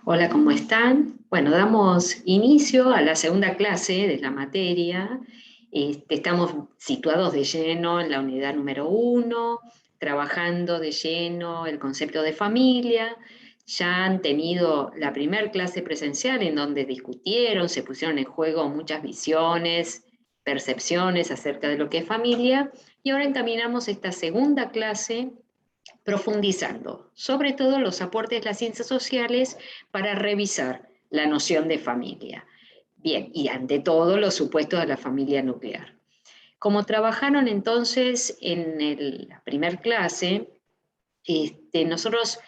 Hola, ¿cómo están? Bueno, damos inicio a la segunda clase de la materia. Estamos situados de lleno en la unidad número 1, trabajando de lleno el concepto de familia. Ya han tenido la primera clase presencial en donde discutieron, se pusieron en juego muchas visiones, percepciones acerca de lo que es familia. Y ahora encaminamos esta segunda clase profundizando, sobre todo los aportes de las ciencias sociales para revisar la noción de familia. Bien, y ante todo los supuestos de la familia nuclear. Como trabajaron entonces en la primer clase, nosotros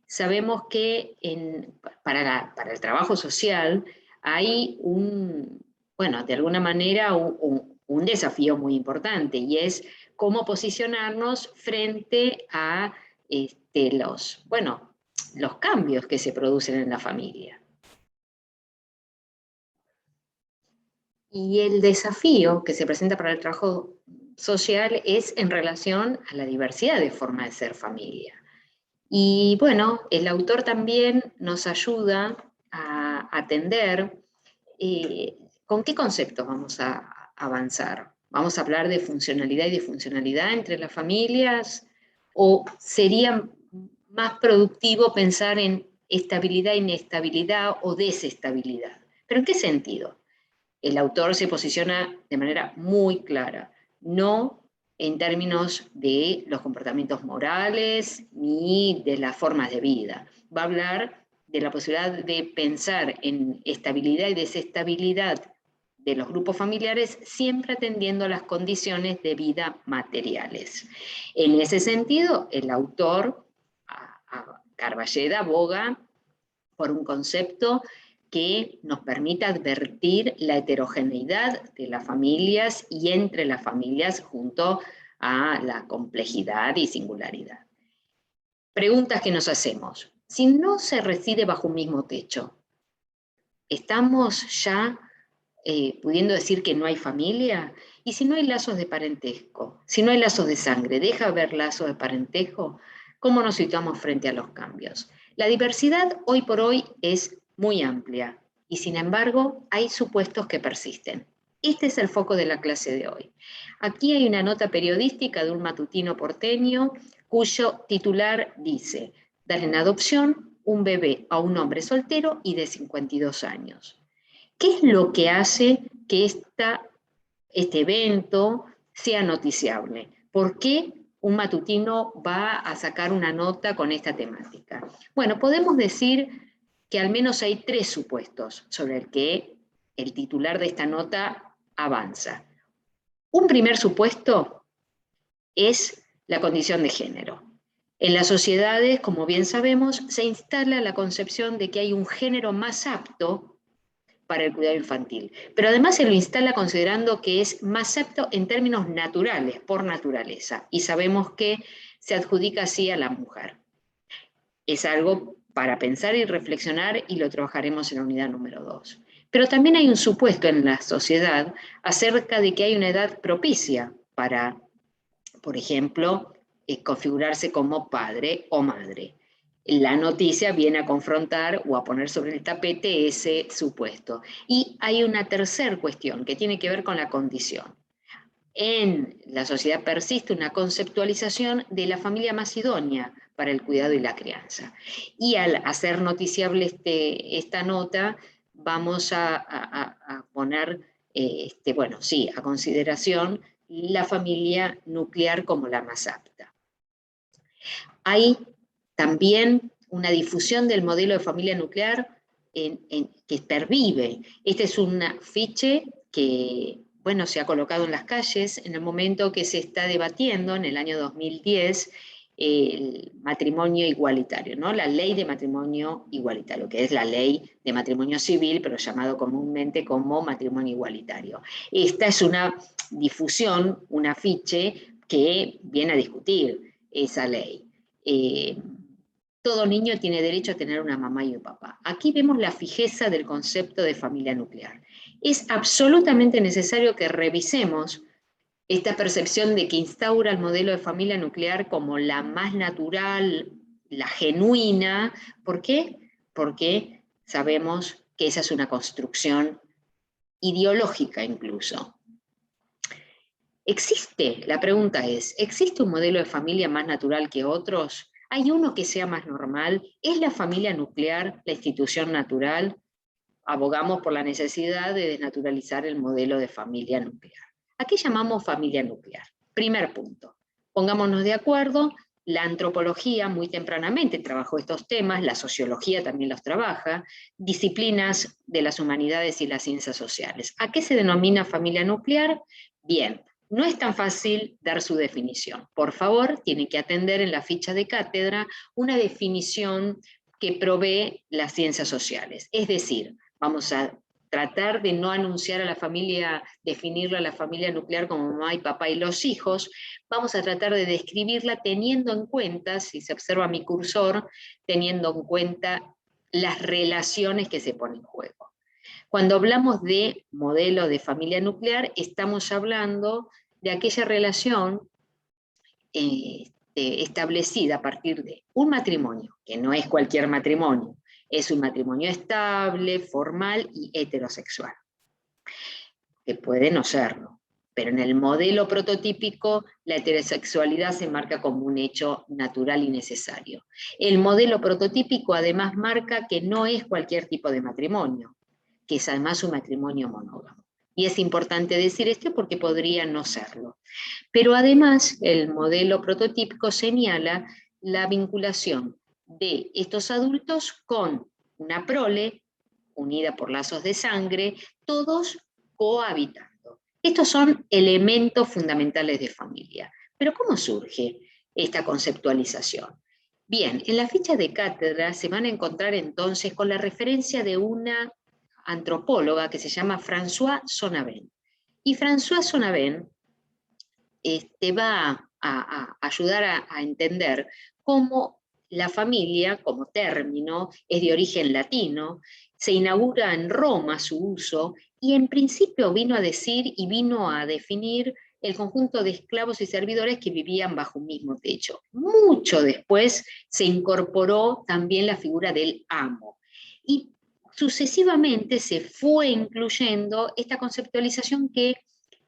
sabemos que para el trabajo social hay bueno, de alguna manera un desafío muy importante y es cómo posicionarnos frente a los cambios que se producen en la familia. Y el desafío que se presenta para el trabajo social es en relación a la diversidad de formas de ser familia. Y bueno, el autor también nos ayuda a atender con qué conceptos vamos a avanzar. ¿Vamos a hablar de funcionalidad y disfuncionalidad entre las familias? ¿O sería más productivo pensar en estabilidad, inestabilidad o desestabilidad? ¿Pero en qué sentido? El autor se posiciona de manera muy clara, no en términos de los comportamientos morales ni de las formas de vida. Va a hablar de la posibilidad de pensar en estabilidad y desestabilidad de los grupos familiares, siempre atendiendo a las condiciones de vida materiales. En ese sentido, el autor, Carballeda, aboga por un concepto que nos permita advertir la heterogeneidad de las familias y entre las familias junto a la complejidad y singularidad. Preguntas que nos hacemos. Si no se reside bajo un mismo techo, ¿estamos ya pudiendo decir que no hay familia? Y si no hay lazos de parentesco, si no hay lazos de sangre, ¿deja haber lazos de parentesco? ¿Cómo nos situamos frente a los cambios? La diversidad hoy por hoy es muy amplia y sin embargo hay supuestos que persisten. Este es el foco de la clase de hoy. Aquí hay una nota periodística de un matutino porteño cuyo titular dice: dar en adopción un bebé a un hombre soltero y de 52 años. ¿Qué es lo que hace que este evento sea noticiable? ¿Por qué un matutino va a sacar una nota con esta temática? Bueno, podemos decir que al menos hay tres supuestos sobre el que el titular de esta nota avanza. Un primer supuesto es la condición de género. En las sociedades, como bien sabemos, se instala la concepción de que hay un género más apto para el cuidado infantil. Pero además se lo instala considerando que es más apto en términos naturales, por naturaleza, y sabemos que se adjudica así a la mujer. Es algo para pensar y reflexionar y lo trabajaremos en la unidad número 2. Pero también hay un supuesto en la sociedad acerca de que hay una edad propicia para, por ejemplo, configurarse como padre o madre. La noticia viene a confrontar o a poner sobre el tapete ese supuesto. Y hay una tercera cuestión que tiene que ver con la condición. En la sociedad persiste una conceptualización de la familia más idónea para el cuidado y la crianza. Y al hacer noticiable esta nota, vamos a poner, bueno, sí, a consideración la familia nuclear como la más apta. Hay también una difusión del modelo de familia nuclear que pervive. Este es un afiche que, bueno, se ha colocado en las calles en el momento que se está debatiendo, en el año 2010, el matrimonio igualitario, ¿no? La ley de matrimonio igualitario, que es la ley de matrimonio civil, pero llamado comúnmente como matrimonio igualitario. Esta es una difusión, un afiche que viene a discutir esa ley. Todo niño tiene derecho a tener una mamá y un papá. Aquí vemos la fijeza del concepto de familia nuclear. Es absolutamente necesario que revisemos esta percepción de que instaura el modelo de familia nuclear como la más natural, la genuina. ¿Por qué? porque sabemos que esa es una construcción ideológica incluso. La pregunta es, ¿existe un modelo de familia más natural que otros? ¿Hay uno que sea más normal? ¿Es la familia nuclear la institución natural? Abogamos por la necesidad de desnaturalizar el modelo de familia nuclear. ¿A qué llamamos familia nuclear? Primer punto, pongámonos de acuerdo. La antropología muy tempranamente trabajó estos temas, la sociología también los trabaja, disciplinas de las humanidades y las ciencias sociales. ¿A qué se denomina familia nuclear? Bien, no es tan fácil dar su definición. Por favor, tienen que atender en la ficha de cátedra una definición que provee las ciencias sociales. Es decir, vamos a tratar de no anunciar a la familia, definirla a la familia nuclear como mamá y papá y los hijos. Vamos a tratar de describirla teniendo en cuenta, si se observa mi cursor, teniendo en cuenta las relaciones que se ponen en juego. Cuando hablamos de modelo de familia nuclear, estamos hablando de aquella relación establecida a partir de un matrimonio, que no es cualquier matrimonio, es un matrimonio estable, formal y heterosexual, que puede no serlo, pero en el modelo prototípico la heterosexualidad se marca como un hecho natural y necesario. El modelo prototípico además marca que no es cualquier tipo de matrimonio, que es además un matrimonio monógamo. Y es importante decir esto porque podría no serlo. Pero además el modelo prototípico señala la vinculación de estos adultos con una prole unida por lazos de sangre, todos cohabitando. Estos son elementos fundamentales de familia. Pero ¿cómo surge esta conceptualización? Bien, en la ficha de cátedra se van a encontrar entonces con la referencia de una antropóloga que se llama Françoise Sonavent. Y Françoise Sonavent va a ayudar a entender cómo la familia, como término, es de origen latino, se inaugura en Roma su uso, y en principio vino a decir y vino a definir el conjunto de esclavos y servidores que vivían bajo un mismo techo. Mucho después se incorporó también la figura del amo. Y sucesivamente se fue incluyendo esta conceptualización que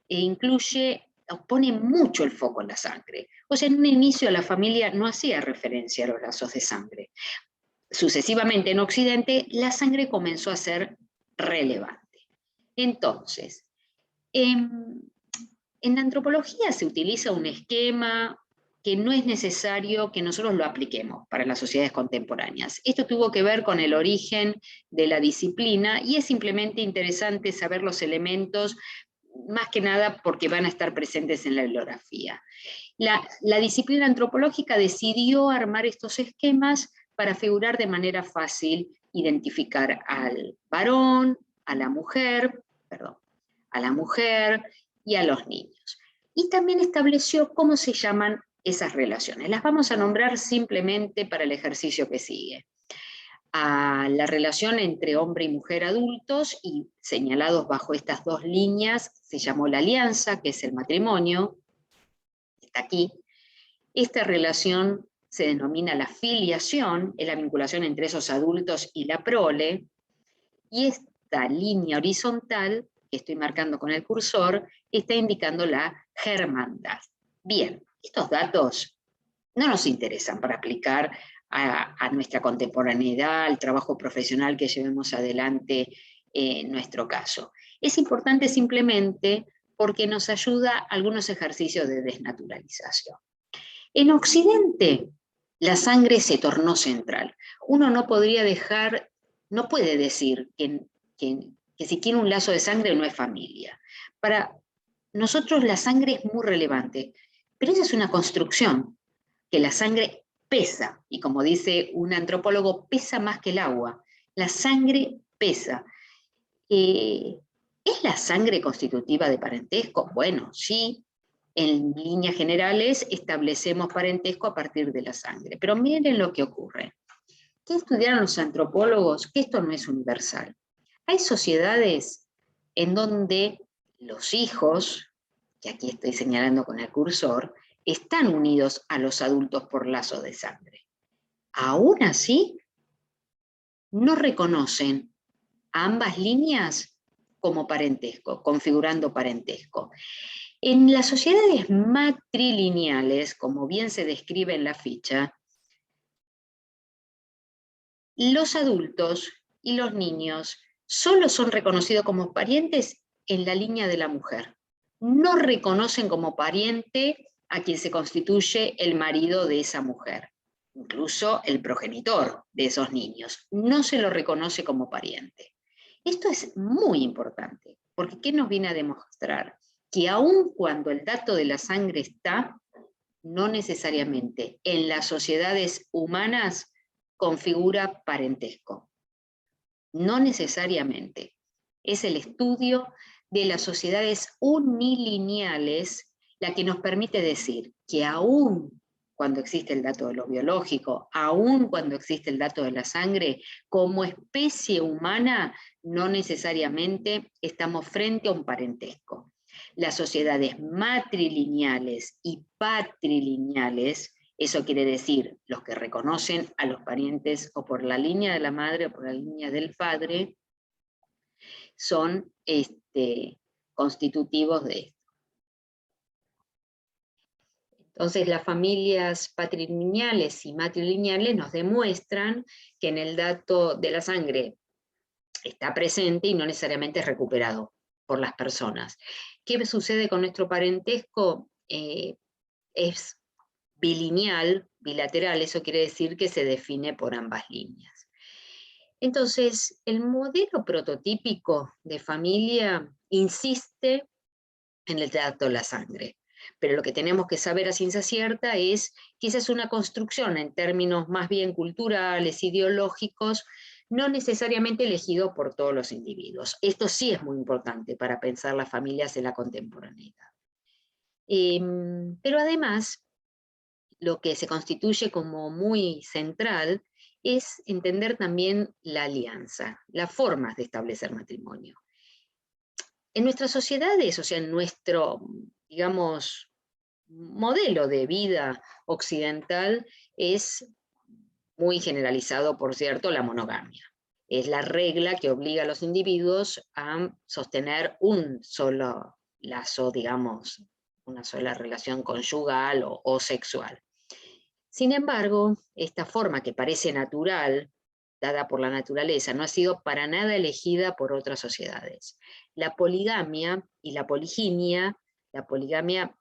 incluye, pone mucho el foco en la sangre. O sea, en un inicio la familia no hacía referencia a los lazos de sangre. Sucesivamente en Occidente la sangre comenzó a ser relevante. Entonces, en la antropología se utiliza un esquema que no es necesario que nosotros lo apliquemos para las sociedades contemporáneas. Esto tuvo que ver con el origen de la disciplina y es simplemente interesante saber los elementos, más que nada porque van a estar presentes en la bibliografía. La disciplina antropológica decidió armar estos esquemas para figurar de manera fácil, identificar al varón, a la mujer, perdón, a la mujer y a los niños. Y también estableció cómo se llaman esas relaciones. Las vamos a nombrar simplemente para el ejercicio que sigue. A la relación entre hombre y mujer adultos, y señalados bajo estas dos líneas, se llamó la alianza, que es el matrimonio, está aquí. Esta relación se denomina la filiación, es la vinculación entre esos adultos y la prole, y esta línea horizontal, que estoy marcando con el cursor, está indicando la germandad. Bien, estos datos no nos interesan para aplicar a nuestra contemporaneidad, al trabajo profesional que llevemos adelante en nuestro caso. Es importante simplemente porque nos ayuda a algunos ejercicios de desnaturalización. En Occidente, la sangre se tornó central. Uno no podría no puede decir que si tiene un lazo de sangre no es familia. Para nosotros la sangre es muy relevante, pero esa es una construcción, que la sangre pesa, y como dice un antropólogo, pesa más que el agua. La sangre pesa. ¿Es la sangre constitutiva de parentesco? Bueno, sí, en líneas generales establecemos parentesco a partir de la sangre, pero miren lo que ocurre. ¿Qué estudiaron los antropólogos? Que esto no es universal. Hay sociedades en donde los hijos, que aquí estoy señalando con el cursor, están unidos a los adultos por lazos de sangre. Aún así, no reconocen a ambas líneas como parentesco, configurando parentesco. En las sociedades matrilineales, como bien se describe en la ficha, los adultos y los niños solo son reconocidos como parientes en la línea de la mujer. No reconocen como pariente a quien se constituye el marido de esa mujer, incluso el progenitor de esos niños. No se lo reconoce como pariente. Esto es muy importante, porque ¿qué nos viene a demostrar? Que aun cuando el dato de la sangre está, no necesariamente en las sociedades humanas configura parentesco. No necesariamente. Es el estudio de las sociedades unilineales la que nos permite decir que aún cuando existe el dato de lo biológico, aún cuando existe el dato de la sangre, como especie humana no necesariamente estamos frente a un parentesco. Las sociedades matrilineales y patrilineales, eso quiere decir los que reconocen a los parientes o por la línea de la madre o por la línea del padre, son constitutivos de esto. Entonces las familias patrilineales y matrilineales nos demuestran que en el dato de la sangre está presente y no necesariamente es recuperado por las personas. ¿Qué sucede con nuestro parentesco? Es bilineal, bilateral, eso quiere decir que se define por ambas líneas. Entonces, el modelo prototípico de familia insiste en el dato de la sangre, pero lo que tenemos que saber a ciencia cierta es que esa es una construcción en términos más bien culturales, ideológicos, no necesariamente elegido por todos los individuos. Esto sí es muy importante para pensar las familias en la contemporaneidad. Pero además, lo que se constituye como muy central es entender también la alianza, las formas de establecer matrimonio. En nuestras sociedades, o sea, en nuestro, digamos, modelo de vida occidental, es muy generalizado, por cierto, la monogamia. Es la regla que obliga a los individuos a sostener un solo lazo, digamos, una sola relación conyugal o sexual. Sin embargo, esta forma que parece natural, dada por la naturaleza, no ha sido para nada elegida por otras sociedades. La poligamia y la poliginia, la poligamia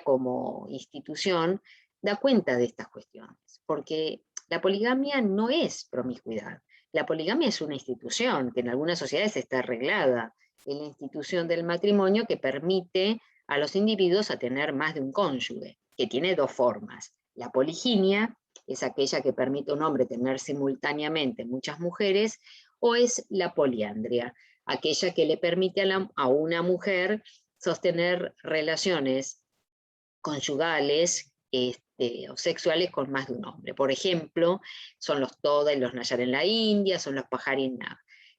como institución, da cuenta de estas cuestiones, porque la poligamia no es promiscuidad. La poligamia es una institución que en algunas sociedades está arreglada, en la institución del matrimonio que permite a los individuos a tener más de un cónyuge, que tiene dos formas. La poliginia es aquella que permite a un hombre tener simultáneamente muchas mujeres, o es la poliandria, aquella que le permite a una mujer sostener relaciones conyugales o sexuales con más de un hombre. Por ejemplo, son los Toda y los Nayar en la India, son los Pajarin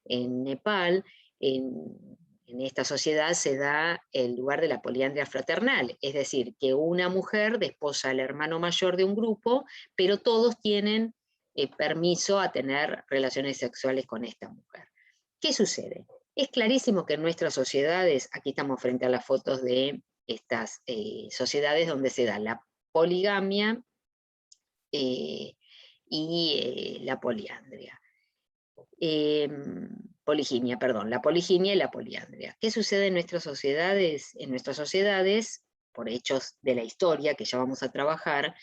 en Nepal. En esta sociedad se da el lugar de la poliandria fraternal, es decir, que una mujer desposa al hermano mayor de un grupo, pero todos tienen permiso a tener relaciones sexuales con esta mujer. ¿Qué sucede? Es clarísimo que en nuestras sociedades, aquí estamos frente a las fotos de estas sociedades donde se da la poligamia y la poliandria. Poliginia, perdón, la poliginia y la poliandria. ¿Qué sucede en nuestras sociedades? En nuestras sociedades, por hechos de la historia que ya vamos a trabajar,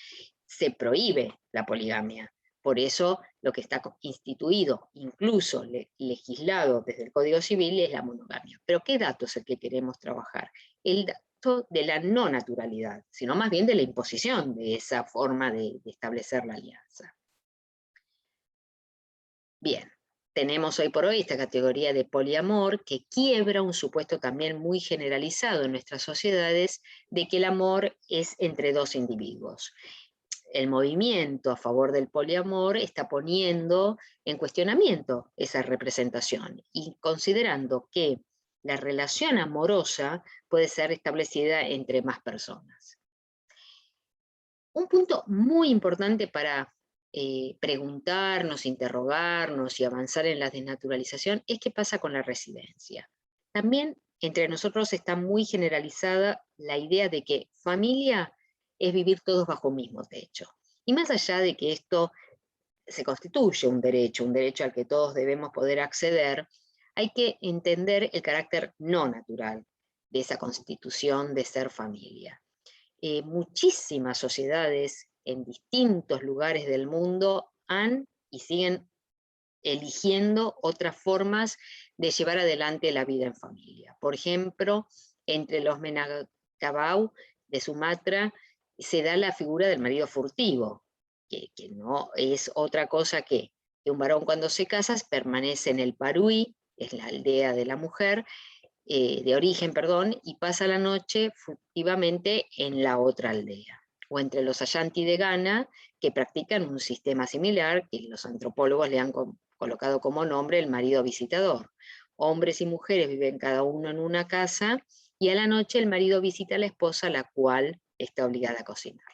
se prohíbe la poligamia. Por eso lo que está instituido, incluso legislado desde el Código Civil, es la monogamia. Pero ¿qué dato es el que queremos trabajar? El dato de la no naturalidad, sino más bien de la imposición de esa forma de establecer la alianza. Bien, tenemos hoy por hoy esta categoría de poliamor que quiebra un supuesto también muy generalizado en nuestras sociedades de que el amor es entre dos individuos. El movimiento a favor del poliamor está poniendo en cuestionamiento esa representación y considerando que la relación amorosa puede ser establecida entre más personas. Un punto muy importante para preguntarnos, interrogarnos y avanzar en la desnaturalización es qué pasa con la residencia. También entre nosotros está muy generalizada la idea de que familia es vivir todos bajo un mismo techo. Y más allá de que esto se constituye un derecho al que todos debemos poder acceder, hay que entender el carácter no natural de esa constitución de ser familia. Muchísimas sociedades en distintos lugares del mundo han y siguen eligiendo otras formas de llevar adelante la vida en familia. Por ejemplo, entre los Minangkabau de Sumatra se da la figura del marido furtivo, que no es otra cosa que un varón cuando se casa permanece en el Paruí, es la aldea de la mujer, de origen, perdón, y pasa la noche furtivamente en la otra aldea. O entre los Ashanti de Ghana, que practican un sistema similar, que los antropólogos le han colocado como nombre el marido visitador. Hombres y mujeres viven cada uno en una casa, y a la noche el marido visita a la esposa, la cual está obligada a cocinar.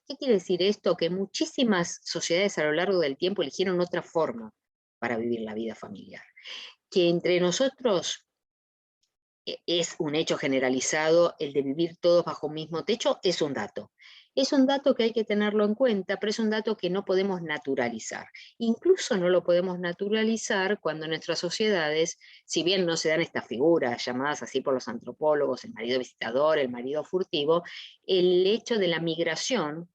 ¿Qué quiere decir esto? Que muchísimas sociedades a lo largo del tiempo eligieron otra forma para vivir la vida familiar. Que entre nosotros es un hecho generalizado, el de vivir todos bajo un mismo techo, es un dato. Es un dato que hay que tenerlo en cuenta, pero es un dato que no podemos naturalizar. Incluso no lo podemos naturalizar cuando en nuestras sociedades, si bien no se dan estas figuras llamadas así por los antropólogos, el marido visitador, el marido furtivo, el hecho de la migración,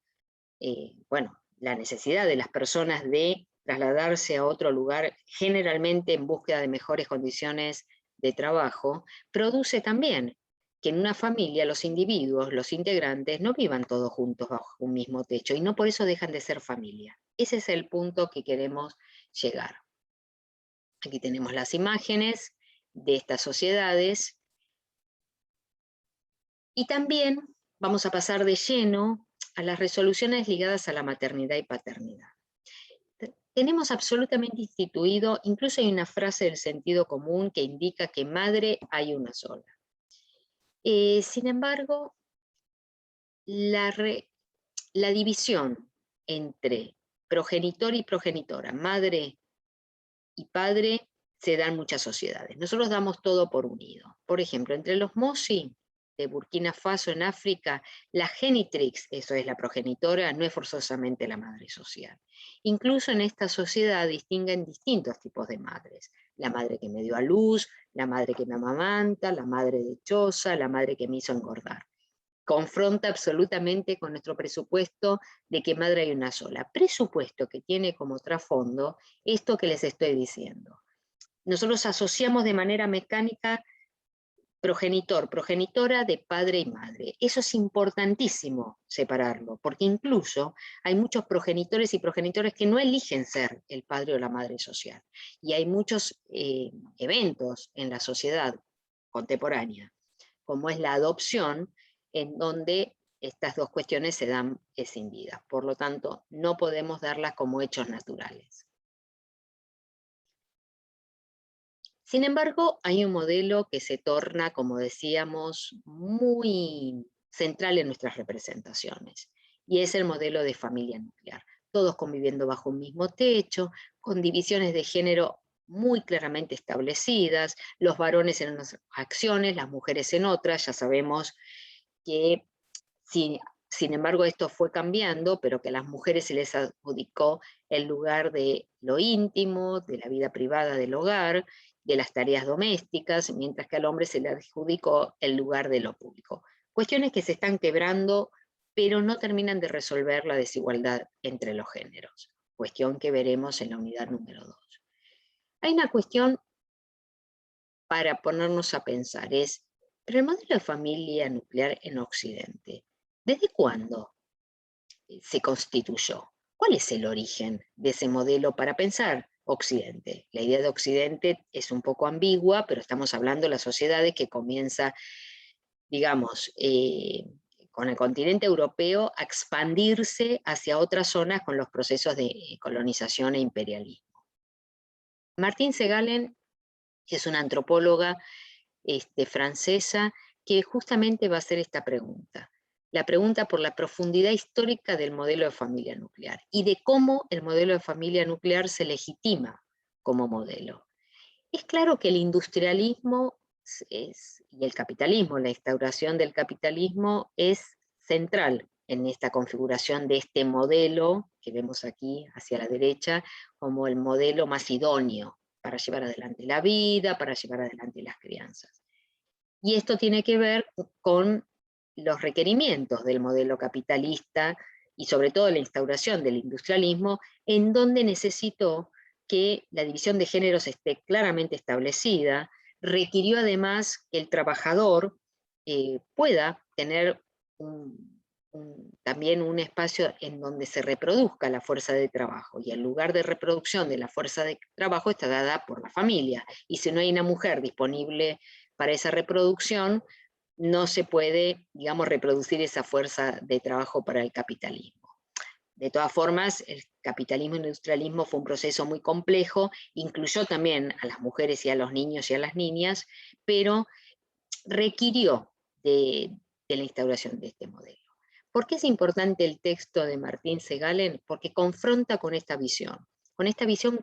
bueno, la necesidad de las personas de trasladarse a otro lugar, generalmente en búsqueda de mejores condiciones de trabajo, produce también que en una familia los individuos, los integrantes, no vivan todos juntos bajo un mismo techo y no por eso dejan de ser familia. Ese es el punto que queremos llegar. Aquí tenemos las imágenes de estas sociedades y también vamos a pasar de lleno a las resoluciones ligadas a la maternidad y paternidad. Tenemos absolutamente instituido, incluso hay una frase del sentido común que indica que madre hay una sola. Sin embargo, la división entre progenitor y progenitora, madre y padre, se da en muchas sociedades. Nosotros damos todo por unido. Por ejemplo, entre los Mosi de Burkina Faso en África, la genitrix, eso es la progenitora, no es forzosamente la madre social. Incluso en esta sociedad distinguen distintos tipos de madres. La madre que me dio a luz, la madre que me amamanta, la madre dichosa, la madre que me hizo engordar. Confronta absolutamente con nuestro presupuesto de que madre hay una sola. Presupuesto que tiene como trasfondo esto que les estoy diciendo. Nosotros asociamos de manera mecánica progenitor, progenitora de padre y madre. Eso es importantísimo separarlo, porque incluso hay muchos progenitores y progenitores que no eligen ser el padre o la madre social. Y hay muchos eventos en la sociedad contemporánea, como es la adopción, en donde estas dos cuestiones se dan escindidas. Por lo tanto, no podemos darlas como hechos naturales. Sin embargo, hay un modelo que se torna, como decíamos, muy central en nuestras representaciones, y es el modelo de familia nuclear. Todos conviviendo bajo un mismo techo, con divisiones de género muy claramente establecidas, los varones en unas acciones, las mujeres en otras. Ya sabemos que, sin embargo, esto fue cambiando, pero que a las mujeres se les adjudicó el lugar de lo íntimo, de la vida privada del hogar, de las tareas domésticas, mientras que al hombre se le adjudicó el lugar de lo público. Cuestiones que se están quebrando, pero no terminan de resolver la desigualdad entre los géneros, cuestión que veremos en la unidad número 2. Hay una cuestión para ponernos a pensar, pero el modelo de familia nuclear en Occidente, ¿desde cuándo se constituyó? ¿Cuál es el origen de ese modelo para pensar Occidente? La idea de Occidente es un poco ambigua, pero estamos hablando de las sociedades que comienza, digamos, con el continente europeo a expandirse hacia otras zonas con los procesos de colonización e imperialismo. Martine Segalen es una antropóloga francesa que justamente va a hacer esta pregunta. la pregunta por la profundidad histórica del modelo de familia nuclear y de cómo el modelo de familia nuclear se legitima como modelo. Es claro que el industrialismo y el capitalismo, la instauración del capitalismo es central en esta configuración de este modelo que vemos aquí hacia la derecha como el modelo más idóneo para llevar adelante la vida, para llevar adelante las crianzas. Y esto tiene que ver con los requerimientos del modelo capitalista y sobre todo la instauración del industrialismo, en donde necesitó que la división de géneros esté claramente establecida, requirió además que el trabajador pueda tener también un espacio en donde se reproduzca la fuerza de trabajo, y el lugar de reproducción de la fuerza de trabajo está dada por la familia, y si no hay una mujer disponible para esa reproducción, no se puede, digamos, reproducir esa fuerza de trabajo para el capitalismo. De todas formas, el capitalismo e industrialismo fue un proceso muy complejo, incluyó también a las mujeres y a los niños y a las niñas, pero requirió de la instauración de este modelo. ¿Por qué es importante el texto de Martín Segalen? Porque confronta con esta visión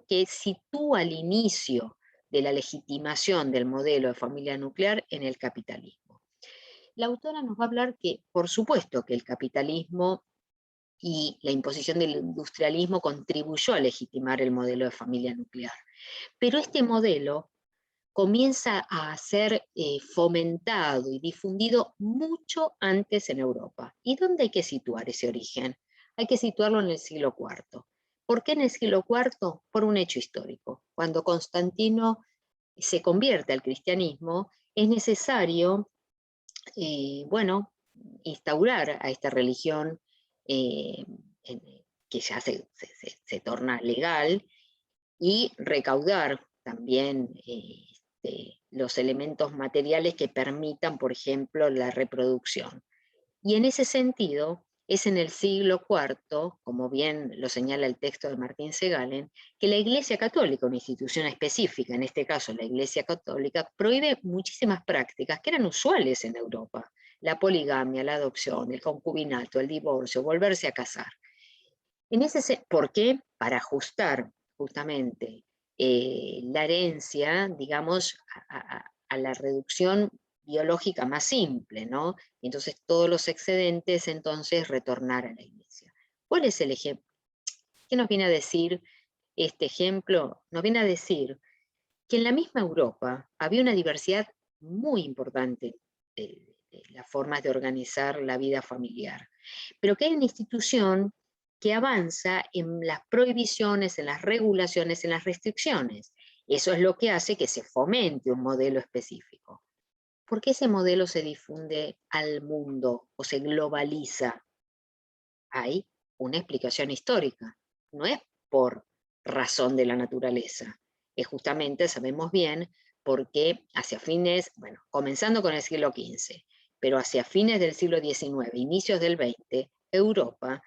que sitúa el inicio de la legitimación del modelo de familia nuclear en el capitalismo. La autora nos va a hablar que, por supuesto, que el capitalismo y la imposición del industrialismo contribuyó a legitimar el modelo de familia nuclear, pero este modelo comienza a ser fomentado y difundido mucho antes en Europa. ¿Y dónde hay que situar ese origen? Hay que situarlo en el siglo IV. ¿Por qué en el siglo IV? Por un hecho histórico. Cuando Constantino se convierte al cristianismo, es necesario, bueno, instaurar a esta religión eh, que ya se torna legal, y recaudar también los elementos materiales que permitan, por ejemplo, la reproducción. Y en ese sentido, es en el siglo IV, como bien lo señala el texto de Martín Segalen, que la Iglesia Católica, una institución específica, en este caso la Iglesia Católica, prohíbe muchísimas prácticas que eran usuales en Europa: la poligamia, la adopción, el concubinato, el divorcio, volverse a casar. ¿Por qué? Para ajustar justamente la herencia, digamos, a la reducción biológica más simple, ¿no? Y entonces todos los excedentes entonces retornar a la iglesia. ¿Cuál es el ejemplo? ¿Qué nos viene a decir este ejemplo? Nos viene a decir que en la misma Europa había una diversidad muy importante de las formas de organizar la vida familiar, pero que hay una institución que avanza en las prohibiciones, en las regulaciones, en las restricciones. Eso es lo que hace que se fomente un modelo específico. ¿Por qué ese modelo se difunde al mundo o se globaliza? Hay una explicación histórica. No es por razón de la naturaleza. Es justamente, sabemos bien, porque hacia fines, bueno, comenzando con el siglo XV, pero hacia fines del siglo XIX, inicios del XX, Europa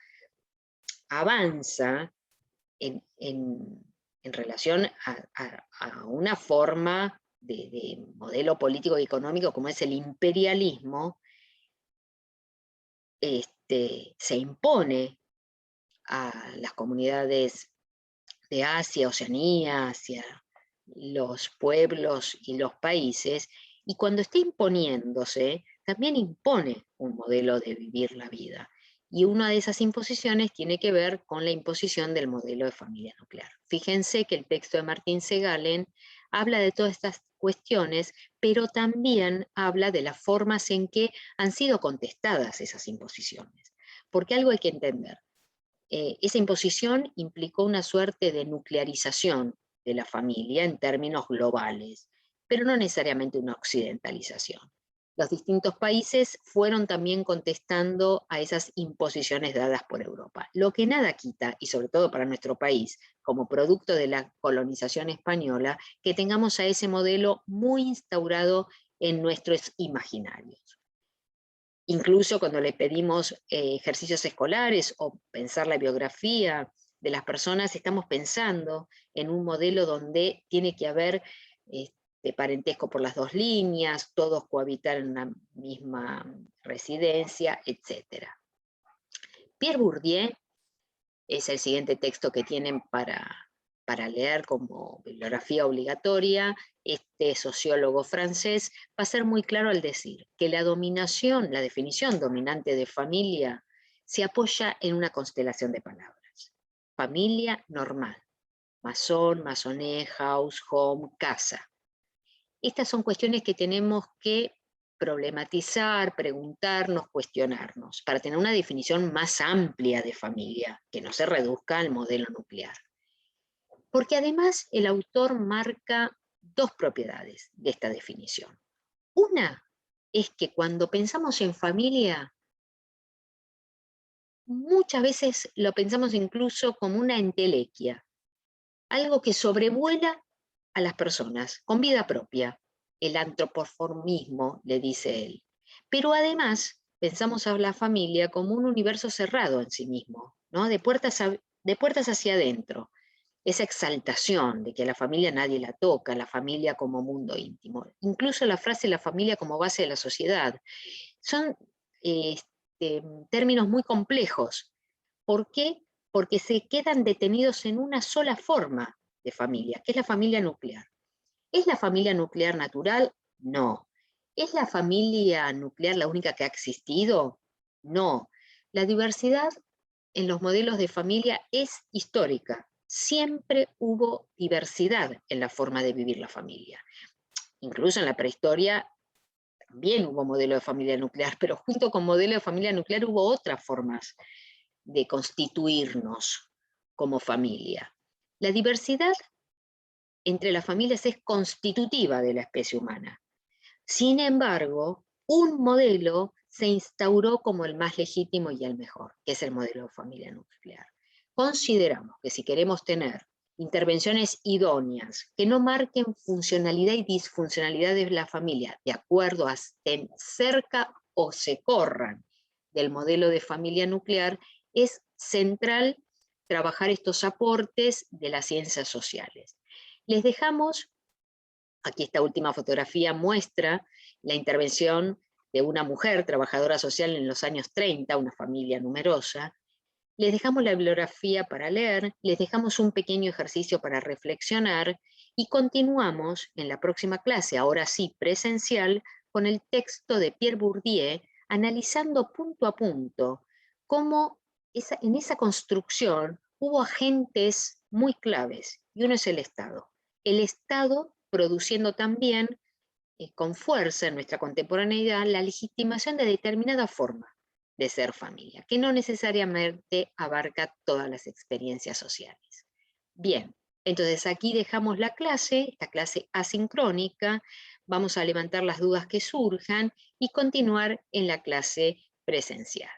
avanza en relación a una forma de modelo político y económico como es el imperialismo. Se impone a las comunidades de Asia, Oceanía, hacia los pueblos y los países, y cuando está imponiéndose, también impone un modelo de vivir la vida. Y una de esas imposiciones tiene que ver con la imposición del modelo de familia nuclear. Fíjense que el texto de Martín Segalen habla de todas estas cuestiones, pero también habla de las formas en que han sido contestadas esas imposiciones. Porque algo hay que entender. Esa imposición implicó una suerte de nuclearización de la familia en términos globales, pero no necesariamente una occidentalización. Los distintos países fueron también contestando a esas imposiciones dadas por Europa. Lo que nada quita, y sobre todo para nuestro país, como producto de la colonización española, que tengamos a ese modelo muy instaurado en nuestros imaginarios. Incluso cuando le pedimos ejercicios escolares o pensar la biografía de las personas, estamos pensando en un modelo donde tiene que haber de parentesco por las dos líneas, todos cohabitar en una misma residencia, etc. Pierre Bourdieu es el siguiente texto que tienen para leer como bibliografía obligatoria. Este sociólogo francés va a ser muy claro al decir que la dominación, la definición dominante de familia, se apoya en una constelación de palabras. Familia normal, masón, masoné, house, home, casa. Estas son cuestiones que tenemos que problematizar, preguntarnos, cuestionarnos, para tener una definición más amplia de familia, que no se reduzca al modelo nuclear. Porque además el autor marca dos propiedades de esta definición. Una es que cuando pensamos en familia, muchas veces lo pensamos incluso como una entelequia, algo que sobrevuela a las personas, con vida propia. El antropoformismo, le dice él. Pero además pensamos a la familia como un universo cerrado en sí mismo, ¿no? de puertas hacia adentro. Esa exaltación de que a la familia nadie la toca, la familia como mundo íntimo. Incluso la frase la familia como base de la sociedad. Son términos muy complejos. ¿Por qué? Porque se quedan detenidos en una sola forma de familia, que es la familia nuclear. ¿Es la familia nuclear natural? No. ¿Es la familia nuclear la única que ha existido? No. La diversidad en los modelos de familia es histórica. Siempre hubo diversidad en la forma de vivir la familia. Incluso en la prehistoria también hubo modelo de familia nuclear, pero junto con modelo de familia nuclear hubo otras formas de constituirnos como familia. La diversidad entre las familias es constitutiva de la especie humana. Sin embargo, un modelo se instauró como el más legítimo y el mejor, que es el modelo de familia nuclear. Consideramos que si queremos tener intervenciones idóneas que no marquen funcionalidad y disfuncionalidad de la familia, de acuerdo a estén cerca o se corran del modelo de familia nuclear, es central trabajar estos aportes de las ciencias sociales. Les dejamos, aquí esta última fotografía muestra la intervención de una mujer trabajadora social en los años 30, una familia numerosa. Les dejamos la bibliografía para leer, les dejamos un pequeño ejercicio para reflexionar y continuamos en la próxima clase, ahora sí presencial, con el texto de Pierre Bourdieu, analizando punto a punto cómo en esa construcción hubo agentes muy claves, y uno es el Estado. El Estado produciendo también con fuerza en nuestra contemporaneidad la legitimación de determinada forma de ser familia, que no necesariamente abarca todas las experiencias sociales. Bien, entonces aquí dejamos la clase, esta clase asincrónica, vamos a levantar las dudas que surjan y continuar en la clase presencial.